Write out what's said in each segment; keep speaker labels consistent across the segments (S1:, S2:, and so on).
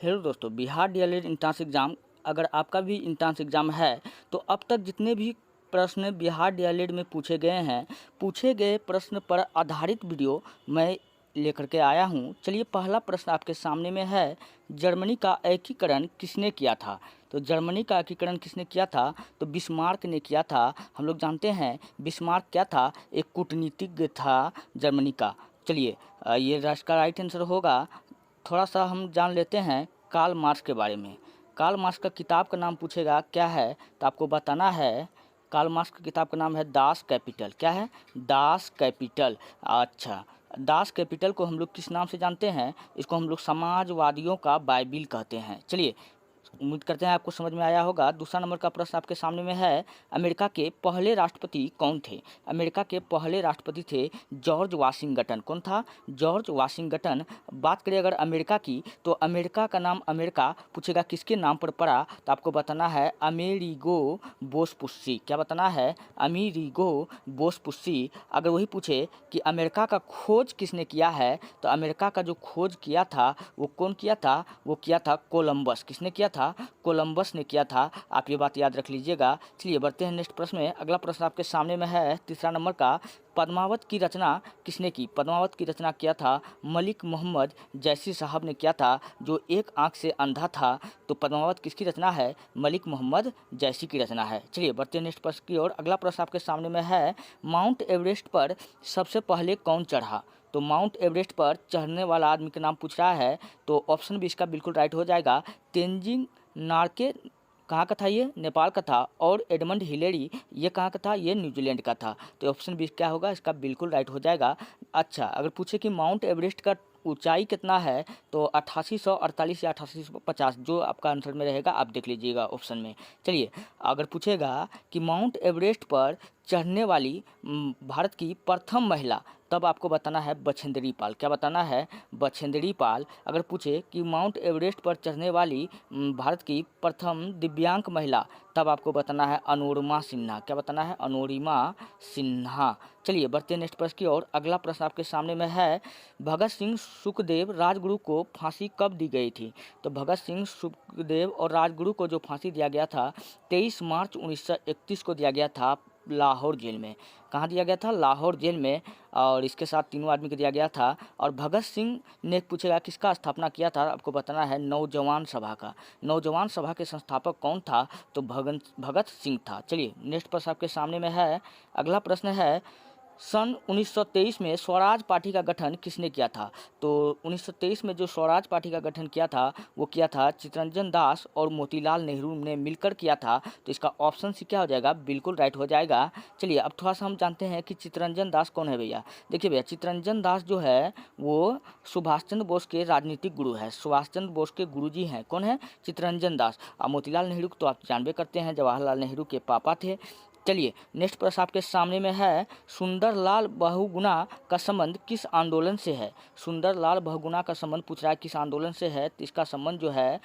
S1: Hello दोस्तों, Bihar DElEd entrance exam अगर आपका भी एंट्रेंस एग्ज़ाम है तो अब तक जितने भी प्रश्न बिहार डीएलएड में पूछे गए हैं, पूछे गए प्रश्न पर आधारित वीडियो मैं लेकर के आया हूं। चलिए, पहला प्रश्न आपके सामने में है, जर्मनी का एकीकरण किसने किया था? तो जर्मनी का एकीकरण किसने किया था? तो बिस्मार्क ने किया था। हम लोग जानते हैं बिस्मार्क क्या था, एक कूटनीतिज्ञ था जर्मनी का। चलिए, ये इसका राइट आंसर होगा। थोड़ा सा हम जान लेते हैं कार्ल मार्क्स के बारे में। कार्ल मार्क्स का किताब का नाम पूछेगा क्या है, तो आपको बताना है कार्ल मार्क्स की किताब का नाम है दास कैपिटल। क्या है? Das Kapital. अच्छा, दास कैपिटल को हम लोग किस नाम से जानते हैं? इसको हम लोग समाजवादियों का बाइबिल कहते हैं। चलिए, उम्मीद करते हैं आपको समझ में आया होगा। दूसरा नंबर का प्रश्न आपके सामने में है, अमेरिका के पहले राष्ट्रपति कौन थे? अमेरिका के पहले राष्ट्रपति थे जॉर्ज वाशिंगटन। कौन था? George Washington. बात करें अगर अमेरिका की, तो अमेरिका का नाम अमेरिका पूछेगा किसके नाम पर पड़ा, तो आपको बताना है अमेरिगो वेस्पुस्सी। क्या बताना है? अमेरिगो वेस्पुस्सी। अगर वही पूछे कि अमेरिका का खोज किसने किया है, तो अमेरिका का जो खोज किया था वो कौन किया था? वो किया था कोलंबस। किसने किया था? कोलंबस ने किया था। आप ये बात याद रख लीजिएगा। चलिए, बढ़ते हैं नेक्स्ट प्रश्न में। अगला प्रश्न आपके सामने में है, तीसरा नंबर का, पद्मावत की रचना किसने की? पद्मावत की रचना किया था मलिक मोहम्मद जैसी साहब ने किया था, जो एक आंख से अंधा था। तो पद्मावत किसकी रचना है? मलिक मोहम्मद जैसी की रचना है। चलिए, बढ़ते हैं नेक्स्ट प्रश्न की ओर। अगला प्रश्न आपके सामने में है, माउंट एवरेस्ट पर सबसे पहले कौन चढ़ा? तो माउंट एवरेस्ट पर चढ़ने वाला आदमी का नाम पूछ रहा है, तो ऑप्शन भी इसका बिल्कुल राइट हो जाएगा। तेंजिंग नार्के। कहाँ का था? ये नेपाल का था। और एडमंड हिलेरी, ये कहाँ का था? ये न्यूजीलैंड का था। तो ऑप्शन भी क्या होगा? इसका बिल्कुल राइट हो जाएगा। अच्छा, अगर पूछे कि माउंट एवरेस्ट का ऊंचाई कितना है, तो 8848 या 8850, जो आपका आंसर में रहेगा आप देख लीजिएगा ऑप्शन में। चलिए, अगर पूछेगा कि माउंट एवरेस्ट पर चढ़ने वाली भारत की प्रथम महिला, तब आपको बताना है बछेंद्री पाल। क्या बताना है? बछेंद्री पाल। अगर पूछे कि माउंट एवरेस्ट पर चढ़ने वाली भारत की प्रथम दिव्यांग महिला, तब आपको बताना है अनोरमा सिन्हा। क्या बताना है? अनोरमा सिन्हा। चलिए, बढ़ते नेक्स्ट प्रश्न की ओर। अगला प्रश्न आपके सामने में है, भगत सिंह सुखदेव राजगुरु को फांसी कब दी गई थी? तो भगत सिंह सुखदेव और राजगुरु को जो फांसी दिया गया था 23 मार्च 1931 को दिया गया था लाहौर जेल में। कहाँ दिया गया था? लाहौर जेल में। और इसके साथ तीनों आदमी को दिया गया था। और भगत सिंह ने पूछेगा किसका स्थापना किया था, आपको बताना है नौजवान सभा का। नौजवान सभा के संस्थापक कौन था? तो भगत सिंह था। चलिए, नेक्स्ट प्रश्न आपके सामने में है। अगला प्रश्न है, सन 1923 में स्वराज पार्टी का गठन किसने किया था? तो 1923 में जो स्वराज पार्टी का गठन किया था वो किया था चित्तरंजन दास और मोतीलाल नेहरू ने मिलकर किया था। तो इसका ऑप्शन सी क्या हो जाएगा? बिल्कुल राइट हो जाएगा। चलिए, अब थोड़ा सा हम जानते हैं कि चित्तरंजन दास कौन है भैया। देखिए भैया, चित्तरंजन दास जो है वो सुभाष चंद्र बोस के राजनीतिक गुरु है। सुभाष चंद्र बोस के गुरुजी हैं। कौन है? चित्तरंजन दास। और मोतीलाल नेहरू तो आप जानबे करते हैं, जवाहरलाल नेहरू के पापा थे। चलिए, नेक्स्ट प्रश्न आपके सामने में है, सुंदरलाल बहुगुणा का संबंध किस आंदोलन से है? सुंदरलाल बहुगुणा का संबंध पूछ रहा है किस आंदोलन से है, तो इसका संबंध जो है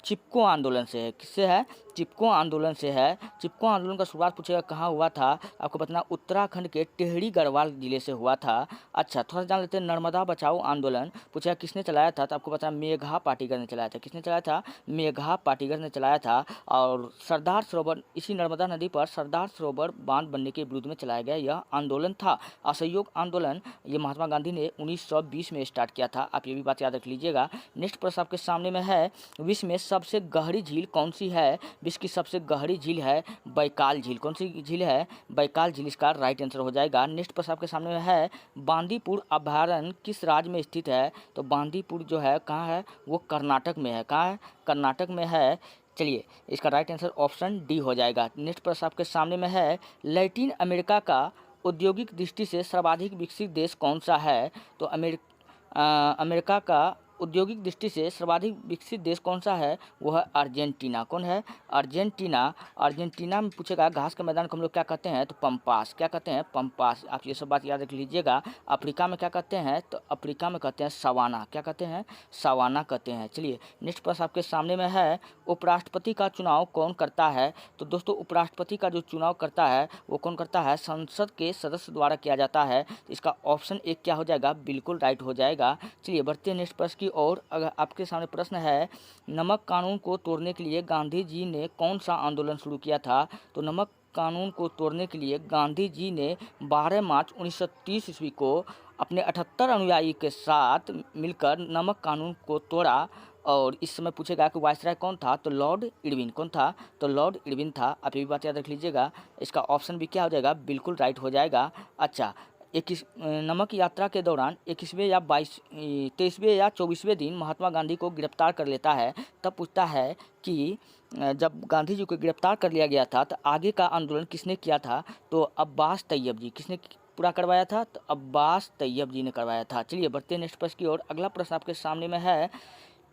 S1: चिपको आंदोलन से है। किससे है? चिपको आंदोलन से है। चिपको आंदोलन का शुरुआत पूछेगा कहाँ हुआ था, आपको बताना उत्तराखंड के टेहरी गढ़वाल जिले से हुआ था। अच्छा, थोड़ा जान लेते हैं, नर्मदा बचाओ आंदोलन पूछेगा किसने चलाया था, तो आपको बताना मेघा पाटीगर ने चलाया था। किसने चलाया था? मेघा पाटीगर ने चलाया था। और सरदार सरोवर, इसी नर्मदा नदी पर सरदार सरोवर बांध बनने के विरुद्ध में चलाया गया यह आंदोलन था। असहयोग आंदोलन ये महात्मा गांधी ने 1920 में स्टार्ट किया था। आप ये भी बात याद रख लीजिएगा। नेक्स्ट प्रश्न आपके सामने में है, विश्व में सबसे गहरी झील कौन सी है? विश्व की सबसे गहरी झील है बैकाल झील। कौन सी झील है? बैकाल झील इसका राइट आंसर हो जाएगा। नेक्स्ट प्रश्न आपके सामने में है, बांदीपुर अभयारण्य किस राज्य में स्थित है? तो बांदीपुर जो है कहाँ है? वो कर्नाटक में है। कहाँ है? कर्नाटक में है। चलिए, इसका राइट आंसर ऑप्शन डी हो जाएगा। नेक्स्ट प्रश्न आपके सामने में है, लैटिन अमेरिका का औद्योगिक दृष्टि से सर्वाधिक विकसित देश कौन सा है? तो अमेरिका का औद्योगिक दृष्टि से सर्वाधिक विकसित देश कौन सा है? वो है अर्जेंटीना। कौन है? अर्जेंटीना। अर्जेंटीना में पूछेगा घास के मैदान को हम लोग क्या कहते हैं? तो पंपास। क्या कहते हैं? पंपास। आप ये सब बात याद रख लीजिएगा। अफ्रीका में क्या कहते हैं? तो अफ्रीका में कहते हैं सवाना। क्या कहते हैं? सवाना कहते हैं। चलिए, नेक्स्ट प्रश्न आपके सामने में है, उपराष्ट्रपति का चुनाव कौन करता है? तो दोस्तों, उपराष्ट्रपति का जो चुनाव करता है वो कौन करता है? संसद के सदस्य द्वारा किया जाता है। इसका ऑप्शन एक क्या हो जाएगा? बिल्कुल राइट हो जाएगा। चलिए, बढ़ते हैं नेक्स्ट प्रश्न की और अगर आपके सामने प्रश्न है, नमक कानून को तोड़ने के लिए गांधी जी ने कौन सा आंदोलन शुरू किया था? तो नमक कानून को तोड़ने के लिए गांधी जी ने 12 मार्च 1930 ईस्वी को अपने 78 अनुयायी के साथ मिलकर नमक कानून को तोड़ा। और इस समय पूछेगा कि वायसराय कौन था? तो लॉर्ड इरविन। कौन था? तो लॉर्ड इरविन था। आप ये भी बात याद रख लीजिएगा। इसका ऑप्शन भी क्या हो जाएगा? बिल्कुल राइट हो जाएगा। अच्छा, नमक यात्रा के दौरान 21वें या 23वें या 24वें दिन महात्मा गांधी को गिरफ्तार कर लेता है। तब पूछता है कि जब गांधी जी को गिरफ्तार कर लिया गया था तो आगे का आंदोलन किसने किया था? तो अब्बास तैयब जी। किसने पूरा करवाया था? तो अब्बास तैयब जी ने करवाया था। चलिए बढ़ते हैं नेक्स्ट प्रश्न की ओर। अगला प्रश्न आपके सामने में है,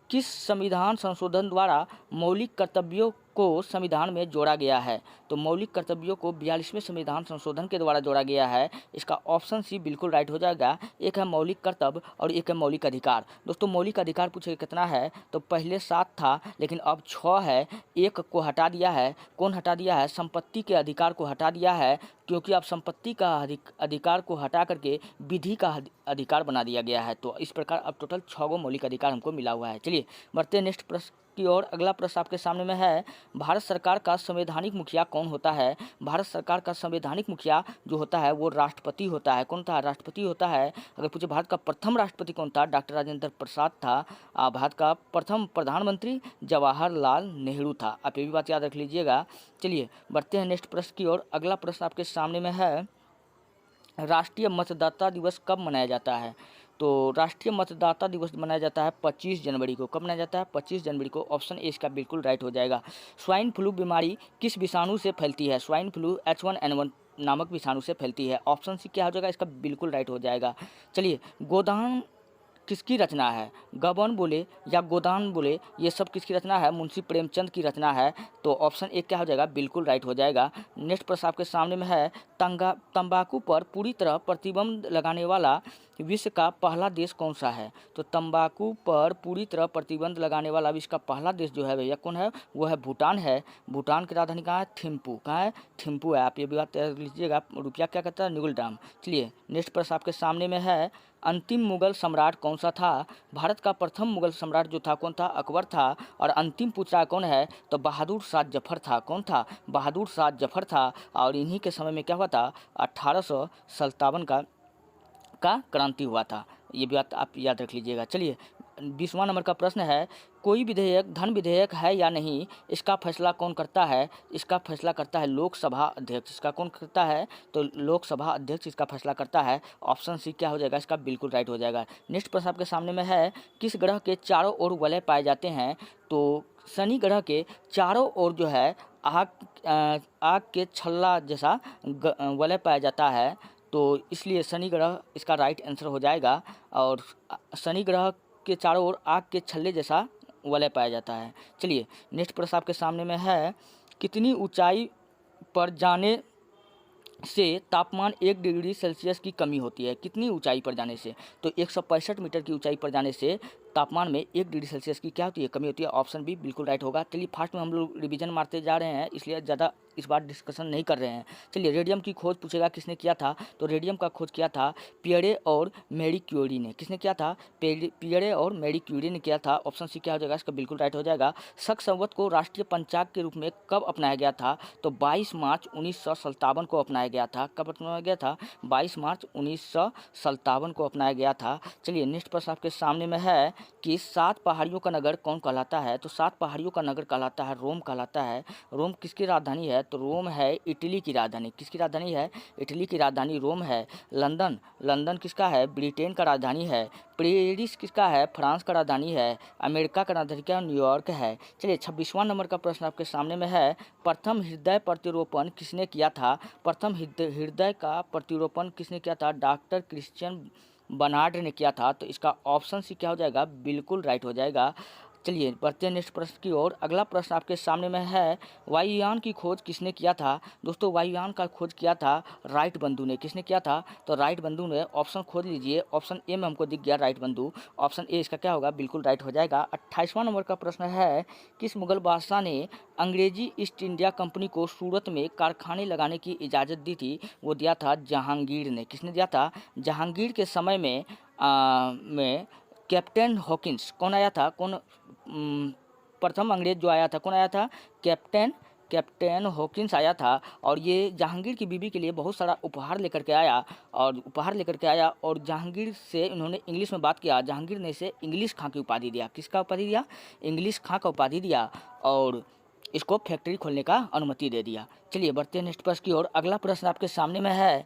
S1: किस संविधान संशोधन द्वारा मौलिक कर्तव्यों को संविधान में जोड़ा गया है? तो मौलिक कर्तव्यों को 42वें संविधान संशोधन के द्वारा जोड़ा गया है। इसका ऑप्शन सी बिल्कुल राइट हो जाएगा। एक है मौलिक कर्तव्य और एक है मौलिक अधिकार। दोस्तों मौलिक अधिकार पूछे कितना है? तो पहले 7 था लेकिन अब 6 है। एक को हटा दिया है। कौन हटा दिया है? संपत्ति के अधिकार को हटा दिया है, क्योंकि अब संपत्ति का अधिकार को हटा करके विधि का अधिकार बना दिया गया है। तो इस प्रकार अब टोटल 6 गो मौलिक अधिकार हमको मिला हुआ है। चलिए बढ़ते हैं नेक्स्ट प्रश्न की ओर। अगला प्रश्न आपके सामने में है, भारत सरकार का संवैधानिक मुखिया कौन होता है? भारत सरकार का संवैधानिक मुखिया जो होता है वो राष्ट्रपति होता है। कौन था? राष्ट्रपति होता है। अगर पूछे भारत का प्रथम राष्ट्रपति कौन था? डॉक्टर राजेंद्र प्रसाद था। भारत का प्रथम प्रधानमंत्री जवाहरलाल नेहरू था। आप ये भी बात याद रख लीजिएगा। चलिए बढ़ते हैं नेक्स्ट प्रश्न की ओर। अगला प्रश्न आपके सामने में है, राष्ट्रीय मतदाता दिवस कब मनाया जाता है? तो राष्ट्रीय मतदाता दिवस मनाया जाता है 25 जनवरी को। कब मनाया जाता है? 25 जनवरी को। ऑप्शन ए इसका बिल्कुल राइट हो जाएगा। स्वाइन फ्लू बीमारी किस विषाणु से फैलती है? स्वाइन फ्लू H1N1 नामक विषाणु से फैलती है। ऑप्शन सी क्या हो जाएगा? इसका बिल्कुल राइट हो जाएगा। चलिए, गोदान किसकी रचना है? गबन बोले या गोदान बोले, ये सब किसकी रचना है? मुंशी प्रेमचंद की रचना है। तो ऑप्शन ए क्या हो जाएगा? बिल्कुल राइट हो जाएगा। नेक्स्ट प्रश्न आपके सामने में है, तंबाकू पर पूरी तरह प्रतिबंध लगाने वाला विश्व का पहला देश कौन सा है? तो तंबाकू पर पूरी तरह प्रतिबंध लगाने वाला विश्व का पहला देश जो है भैया कौन है? वो है भूटान है। भूटान की राजधानी कहाँ है? थिम्पू। कहाँ है? थिम्पू है। आप ये भी बात लीजिएगा। रुपया क्या कहता है? निगुल डाम। चलिए नेक्स्ट प्रश्न आपके सामने में है, अंतिम मुगल सम्राट कौन सा था? भारत का प्रथम मुगल सम्राट जो था कौन था? अकबर था। और अंतिम पूछ रहा है कौन है? तो बहादुर शाह जफर था। कौन था? बहादुर शाह जफर था। और इन्हीं के समय में क्या हुआ था? 1857 का क्रांति हुआ था। ये बात आप याद रख लीजिएगा। चलिए 20वां नंबर का प्रश्न है, कोई विधेयक धन विधेयक है या नहीं, इसका फैसला कौन करता है? इसका फैसला करता है लोकसभा अध्यक्ष। इसका कौन करता है? तो लोकसभा अध्यक्ष इसका फैसला करता है। ऑप्शन सी क्या हो जाएगा? इसका बिल्कुल राइट हो जाएगा। नेक्स्ट प्रश्न आपके सामने में है, किस ग्रह के चारों ओर वलय पाए जाते हैं? तो शनि ग्रह के चारों ओर जो है आग के छल्ला जैसा वलय पाया जाता है। तो इसलिए शनि ग्रह इसका राइट आंसर हो जाएगा। और शनि ग्रह के चारों ओर आग के छल्ले जैसा वलय पाया जाता है। चलिए नेक्स्ट प्रश्न आपके सामने में है, कितनी ऊंचाई पर जाने से तापमान 1 डिग्री सेल्सियस की कमी होती है? कितनी ऊंचाई पर जाने से? तो 165 मीटर की ऊंचाई पर जाने से तापमान में 1 डिग्री सेल्सियस की क्या होती है? कमी होती है। ऑप्शन बी बिल्कुल राइट होगा। चलिए फास्ट में हम लोग रिवीजन मारते जा रहे हैं, इसलिए ज़्यादा इस बार डिस्कशन नहीं कर रहे हैं। चलिए रेडियम की खोज पूछेगा किसने किया था? तो रेडियम का खोज किया था पियरे और मैरी क्यूरी ने। किसने किया था? पियरे और मैरी क्यूरी ने किया था। ऑप्शन सी क्या हो जाएगा? इसका बिल्कुल राइट हो जाएगा। शक संवत को राष्ट्रीय पंचांग के रूप में कब अपनाया गया था? तो 22 मार्च 1957 को अपनाया गया था। कब अपनाया गया था? 22 मार्च 1957 को अपनाया गया था। चलिए नेक्स्ट प्रश्न आपके सामने में है कि 7 पहाड़ियों का नगर कौन कहलाता है? तो 7 पहाड़ियों का नगर कहलाता है रोम कहलाता है। रोम किसकी राजधानी है? तो रोम है इटली की राजधानी। किसकी राजधानी है? इटली की राजधानी रोम है। लंदन किसका है? ब्रिटेन का राजधानी है। पेरिस किसका है? फ्रांस का राजधानी है। अमेरिका का राजधानी क्या? न्यूयॉर्क है। चलिए 26वां नंबर का प्रश्न आपके सामने में है, प्रथम हृदय प्रतिरोपण किसने किया था? प्रथम हृदय का प्रतिरोपण किसने किया था? डॉक्टर क्रिश्चियन बर्नार्ड ने किया था। तो इसका ऑप्शन सी क्या हो जाएगा? बिल्कुल राइट हो जाएगा। चलिए बढ़ते हैं नेक्स्ट प्रश्न की ओर। अगला प्रश्न आपके सामने में है, वायुयान की खोज किसने किया था? दोस्तों वायुयान का खोज किया था राइट बंधु ने। किसने किया था? तो राइट बंधु ने। ऑप्शन खोज लीजिए। ऑप्शन ए में हमको दिख गया राइट बंधु। ऑप्शन ए इसका क्या होगा? बिल्कुल राइट हो जाएगा। 28वां नंबर का प्रश्न है, किस मुगल बादशाह ने अंग्रेजी ईस्ट इंडिया कंपनी को सूरत में कारखाने लगाने की इजाज़त दी थी? वो दिया था जहांगीर ने। किसने दिया था? जहांगीर के समय में कैप्टन हॉकिंस कौन आया था, प्रथम अंग्रेज जो आया था कौन आया था, कैप्टन हॉकिंस आया था। और ये जहांगीर की बीवी के लिए बहुत सारा उपहार लेकर के आया और जहांगीर से इन्होंने इंग्लिश में बात किया। जहांगीर ने इसे इंग्लिश खां की उपाधि दिया। किसका उपाधि दिया, इंग्लिश खां का उपाधि दिया और इसको फैक्ट्री खोलने का अनुमति दे दिया। चलिए बढ़ते हैं नेक्स्ट प्रश्न की ओर। अगला प्रश्न आपके सामने में है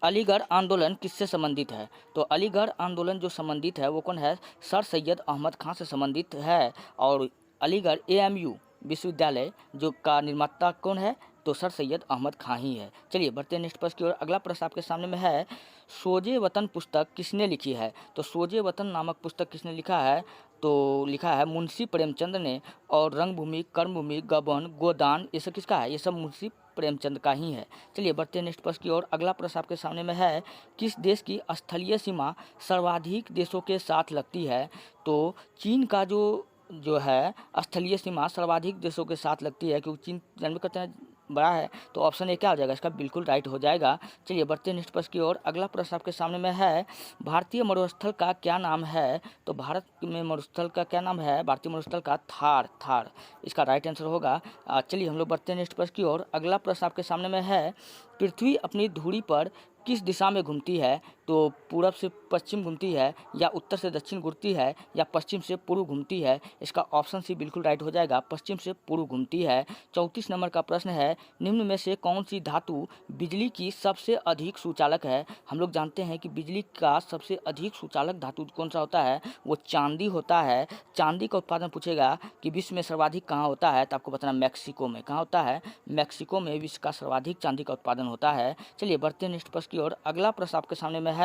S1: अलीगढ़ आंदोलन किससे संबंधित है। तो अलीगढ़ आंदोलन जो संबंधित है वो कौन है, सर सैयद अहमद खां से संबंधित है। और अलीगढ़ AMU विश्वविद्यालय जो का निर्माता कौन है, तो सर सैयद अहमद खां ही है। चलिए बढ़ते हैं नेक्स्ट प्रश्न की ओर। अगला प्रश्न आपके सामने में है सोजे वतन पुस्तक किसने लिखी है। तो सोजे वतन नामक पुस्तक किसने लिखा है, तो लिखा है मुंशी प्रेमचंद ने। और रंगभूमि, कर्मभूमि, गबन, गोदान ये सब किसका है, ये सब मुंशी प्रेमचंद का ही है। चलिए बढ़ते हैं नेक्स्ट प्रश्न की ओर। अगला प्रश्न आपके सामने में है किस देश की स्थलीय सीमा सर्वाधिक देशों के साथ लगती है। तो चीन का जो है स्थलीय सीमा सर्वाधिक देशों के साथ लगती है, क्योंकि चीन जानते करते हैं बड़ा है। तो ऑप्शन ए क्या हो जाएगा, इसका बिल्कुल राइट हो जाएगा। चलिए बढ़ते हैं नेक्स्ट प्रश्न की ओर। अगला प्रश्न आपके सामने में है भारतीय मरुस्थल का क्या नाम है। तो भारत में मरुस्थल का क्या नाम है, भारतीय मरुस्थल का थार इसका राइट आंसर होगा। चलिए हम लोग बढ़ते हैं नेक्स्ट प्रश्न की ओर। अगला प्रश्न आपके सामने में है पृथ्वी अपनी धुरी पर किस दिशा में घूमती है। तो पूरब से पश्चिम घूमती है, या उत्तर से दक्षिण घूमती है, या पश्चिम से पूर्व घूमती है। इसका ऑप्शन सी बिल्कुल राइट हो जाएगा, पश्चिम से पूर्व घूमती है। 34 नंबर का प्रश्न है निम्न में से कौन सी धातु बिजली की सबसे अधिक सुचालक है। हम लोग जानते हैं कि बिजली का सबसे अधिक सुचालक धातु कौन सा होता है, वो चांदी होता है। चांदी का उत्पादन पूछेगा कि विश्व में सर्वाधिक कहाँ होता है, तो आपको बताना मैक्सिको में। कहाँ होता है, मैक्सिको में विश्व का सर्वाधिक चांदी का उत्पादन होता है। चलिए बढ़ते हैं नेक्स्ट प्रश्न की ओर। अगला प्रश्न आपके सामने में है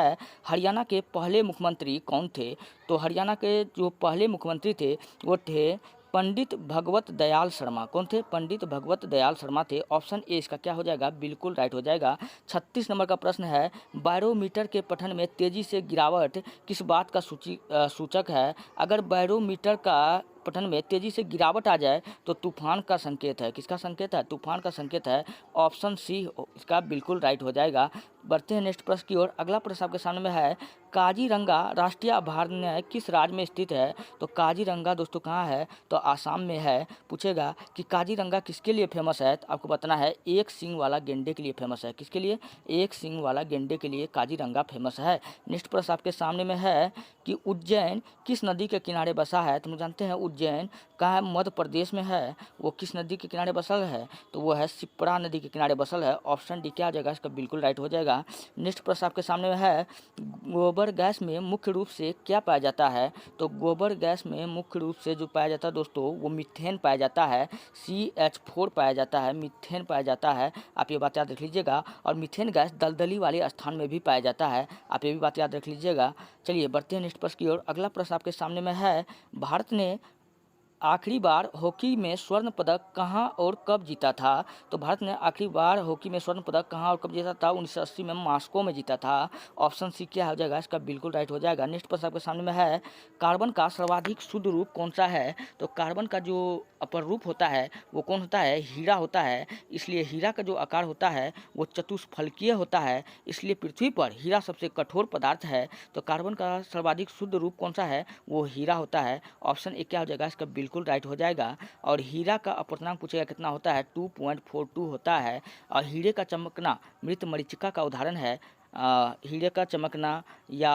S1: हरियाणा के पहले मुख्यमंत्री कौन थे। तो हरियाणा के जो पहले मुख्यमंत्री थे वो थे पंडित भगवत दयाल शर्मा। कौन थे, पंडित भगवत दयाल शर्मा थे। ऑप्शन ए इसका क्या हो जाएगा, बिल्कुल राइट हो जाएगा। 36 नंबर का प्रश्न है बैरोमीटर के पठन में तेजी से गिरावट किस बात का सूचक है। अगर बैरोमीटर का पठन में तेजी से गिरावट आ जाए तो तूफान का संकेत है। किसका संकेत है, तूफान का संकेत है। ऑप्शन सी इसका बिल्कुल राइट हो जाएगा। बढ़ते हैं नेक्स्ट प्रश्न की ओर। अगला प्रश्न आपके सामने में है काजीरंगा राष्ट्रीय अभयारण्य किस राज्य में स्थित है। तो काजीरंगा दोस्तों कहाँ है, तो आसाम में है। पूछेगा कि काजीरंगा किसके लिए फेमस है, तो आपको बताना है एक सींग वाला गेंडे के लिए फेमस है। किसके लिए, एक सींग वाला गेंडे के लिए काजीरंगा फेमस है। नेक्स्ट प्रश्न आपके सामने में है कि उज्जैन किस नदी के किनारे बसा है। तो हम जानते हैं उज्जैन कहाँ है, मध्य प्रदेश में है। वो किस नदी के किनारे बसल है, तो वो है शिप्रा नदी के किनारे बसल है। ऑप्शन डी क्या आ जाएगा, इसका बिल्कुल राइट हो जाएगा। नेक्स्ट प्रश्न आपके सामने में है गोबर गैस में मुख्य रूप से क्या पाया जाता है। तो गोबर गैस में मुख्य रूप से जो पाया जाता है दोस्तों वो मीथेन पाया जाता है। CH4 पाया जाता है, मीथेन पाया जाता है। आप ये बात याद रख लीजिएगा। और मीथेन गैस दलदली वाले स्थान में भी पाया जाता है, आप ये भी बात याद रख लीजिएगा। चलिए बढ़ते हैं नेक्स्ट प्रश्न की ओर। अगला प्रश्न आपके सामने में है भारत ने आखिरी बार हॉकी में स्वर्ण पदक कहाँ और कब जीता था। तो भारत ने आखिरी बार हॉकी में स्वर्ण पदक कहाँ और कब जीता था, 1980 में मॉस्को में जीता था। ऑप्शन सी क्या हो जाएगा, इसका बिल्कुल राइट हो जाएगा। नेक्स्ट प्रश्न आपके सामने में है कार्बन का सर्वाधिक शुद्ध रूप कौन सा है। तो कार्बन का जो अपर रूप होता है वो कौन होता है, हीरा होता है। इसलिए हीरा का जो आकार होता है वो चतुष्फलकीय होता है, इसलिए पृथ्वी पर हीरा सबसे कठोर पदार्थ है। तो कार्बन का सर्वाधिक शुद्ध रूप कौन सा है, वो हीरा होता है। ऑप्शन ए क्या हो जाएगा, इसका बिल्कुल राइट हो जाएगा। और हीरा का अपर्तनांक पूछेगा कितना होता है, 2.42 होता है। और हीरे का चमकना मृत मरीचिका का उदाहरण है। हीरे का चमकना या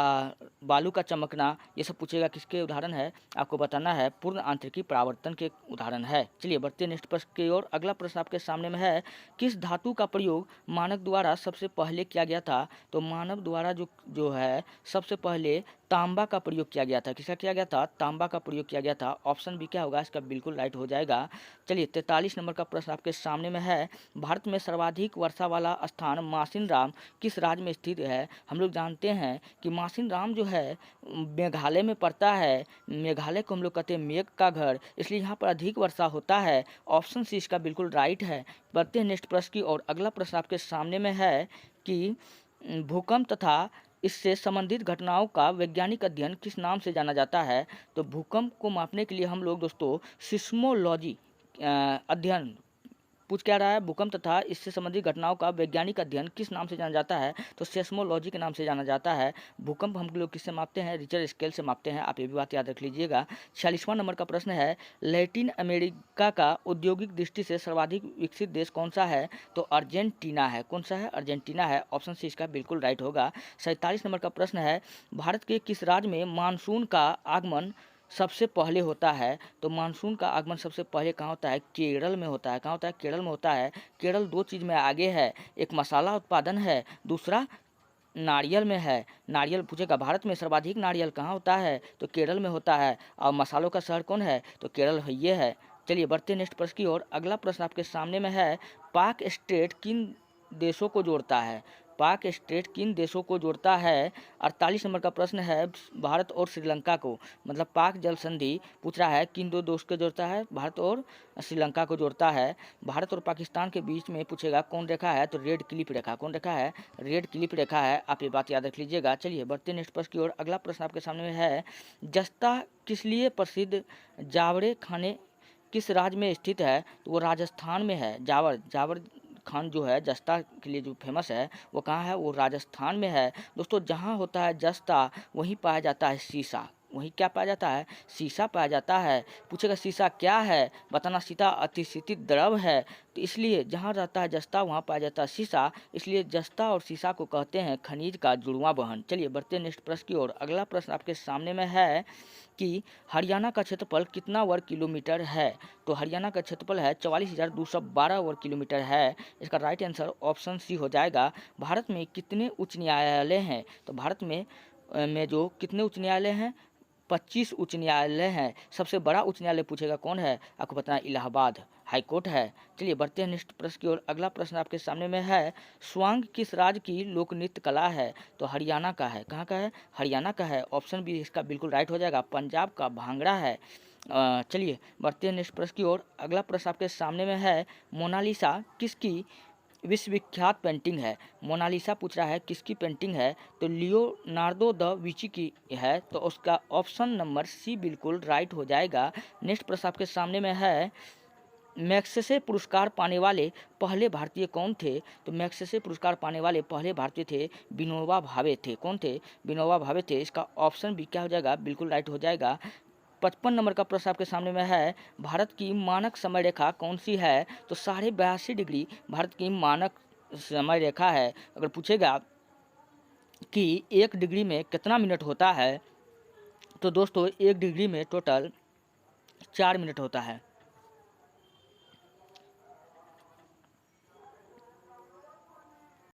S1: बालू का चमकना ये सब पूछेगा किसके उदाहरण है, आपको बताना है पूर्ण आंतरिकी परावर्तन के उदाहरण है। चलिए बढ़ते नेक्स्ट प्रश्न की ओर। अगला प्रश्न आपके सामने में है किस धातु का प्रयोग मानव द्वारा सबसे पहले किया गया था। तो मानव द्वारा जो है सबसे पहले तांबा का प्रयोग किया गया था। किसका किया गया था, तांबा का प्रयोग किया गया था। ऑप्शन बी क्या होगा, इसका बिल्कुल राइट हो जाएगा। चलिए 43 नंबर का प्रश्न आपके सामने में है भारत में सर्वाधिक वर्षा वाला स्थान मासिन राम किस राज्य में स्थित है। हम लोग जानते हैं कि मासिन राम जो है मेघालय में पड़ता है। मेघालय को हम लोग कहते हैं मेघ का घर, इसलिए यहाँ पर अधिक वर्षा होता है। ऑप्शन सी इसका बिल्कुल राइट है। बढ़ते हैं नेक्स्ट प्रश्न की और। अगला प्रश्न आपके सामने में है कि भूकंप तथा इससे संबंधित घटनाओं का वैज्ञानिक अध्ययन किस नाम से जाना जाता है। तो भूकंप को मापने के लिए हम लोग दोस्तों सिस्मोलॉजी अध्ययन पूछ क्या रहा है, भूकंप तथा इससे संबंधित घटनाओं का वैज्ञानिक अध्ययन किस नाम से जाना जाता है, तो सेस्मोलॉजी के नाम से जाना जाता है। भूकंप हम लोग किससे मापते हैं, रिक्टर स्केल से मापते हैं, आप ये भी बात याद रख लीजिएगा। 46वां नंबर का प्रश्न है, लैटिन अमेरिका का औद्योगिक दृष्टि से सर्वाधिक विकसित देश कौन सा है, तो अर्जेंटीना है। कौन सा है, अर्जेंटीना है। ऑप्शन सी इसका बिल्कुल राइट होगा। 47 नंबर का प्रश्न है, भारत के किस राज्य में मानसून का आगमन सबसे पहले होता है, तो मानसून का आगमन सबसे पहले कहाँ होता है, केरल में होता है। कहाँ होता है, केरल में होता है। केरल दो चीज़ में आगे है, एक मसाला उत्पादन है, दूसरा नारियल में है। नारियल पूछेगा भारत में सर्वाधिक नारियल कहाँ होता है, तो केरल में होता है। और मसालों का शहर कौन है, तो केरल है, ये है। चलिए बढ़ते नेक्स्ट प्रश्न की ओर। अगला प्रश्न आपके सामने में है, पाक स्टेट किन देशों को जोड़ता है, पाक स्टेट किन देशों को जोड़ता है। 48 नंबर का प्रश्न है, भारत और श्रीलंका को, मतलब पाक जल संधि पूछ रहा है किन दो देश को जोड़ता है, भारत और श्रीलंका को जोड़ता है। भारत और पाकिस्तान के बीच में पूछेगा कौन रेखा है, तो रेड क्लिप रेखा। कौन रेखा है, रेड क्लिप रेखा है, आप ये बात याद रख लीजिएगा। चलिए बढ़ते नेक्स्ट प्रश्न की ओर। अगला प्रश्न आपके सामने में है, जस्ता किस लिए प्रसिद्ध, जावरे खाने किस राज्य में स्थित है, तो वो राजस्थान में है। जावर खान जो है जस्ता के लिए जो फेमस है वो कहाँ है, वो राजस्थान में है। दोस्तों जहाँ होता है जस्ता वहीं पाया जाता है शीशा। वहीं क्या पाया जाता है, शीशा पाया जाता है। पूछेगा शीशा क्या है, बताना। शीशा अतिशीतित द्रव है, तो इसलिए जहाँ रहता है जस्ता वहाँ पाया जाता है शीशा, इसलिए जस्ता और शीशा को कहते हैं खनिज का जुड़वां बहन। चलिए बढ़ते नेक्स्ट प्रश्न की ओर। अगला प्रश्न आपके सामने में है कि हरियाणा का क्षेत्रफल कितना वर्ग किलोमीटर है, तो हरियाणा का क्षेत्रफल है 44,212 वर्ग किलोमीटर है। इसका राइट आंसर ऑप्शन सी हो जाएगा। भारत में कितने उच्च न्यायालय हैं, तो भारत में जो कितने उच्च न्यायालय हैं, 25 उच्च न्यायालय हैं। सबसे बड़ा उच्च न्यायालय पूछेगा कौन है, आपको बताना इलाहाबाद हाई कोर्ट है। चलिए बढ़ते हैं नेक्स्ट प्रश्न की ओर। अगला प्रश्न आपके सामने में है, स्वांग किस राज्य की लोक नृत्य कला है, तो हरियाणा का है। कहाँ का है, हरियाणा का है। ऑप्शन बी इसका बिल्कुल राइट हो जाएगा, पंजाब का भांगड़ा है। चलिए बढ़ते हैं नेक्स्ट प्रश्न की ओर। अगला प्रश्न आपके सामने में है, मोनालिसा किसकी विश्वविख्यात पेंटिंग है। मोनालिसा पूछ रहा है किसकी पेंटिंग है, तो लियोनार्डो द विंची की है, तो उसका ऑप्शन नंबर सी बिल्कुल राइट हो जाएगा। नेक्स्ट प्रश्न आपके सामने में है, मैग्सेसे पुरस्कार पाने वाले पहले भारतीय कौन थे, तो मैग्सेसे पुरस्कार पाने वाले पहले भारतीय थे विनोबा भावे थे। कौन थे, विनोबा भावे थे। इसका ऑप्शन भी क्या हो जाएगा, बिल्कुल राइट हो जाएगा। 55 नंबर का प्रश्न आपके सामने में है, भारत की मानक समय रेखा कौन सी है, तो 82.5 डिग्री भारत की मानक समय रेखा है। अगर पूछेगा कि 1 डिग्री में कितना मिनट होता है, तो दोस्तों 1 डिग्री में टोटल 4 मिनट होता है।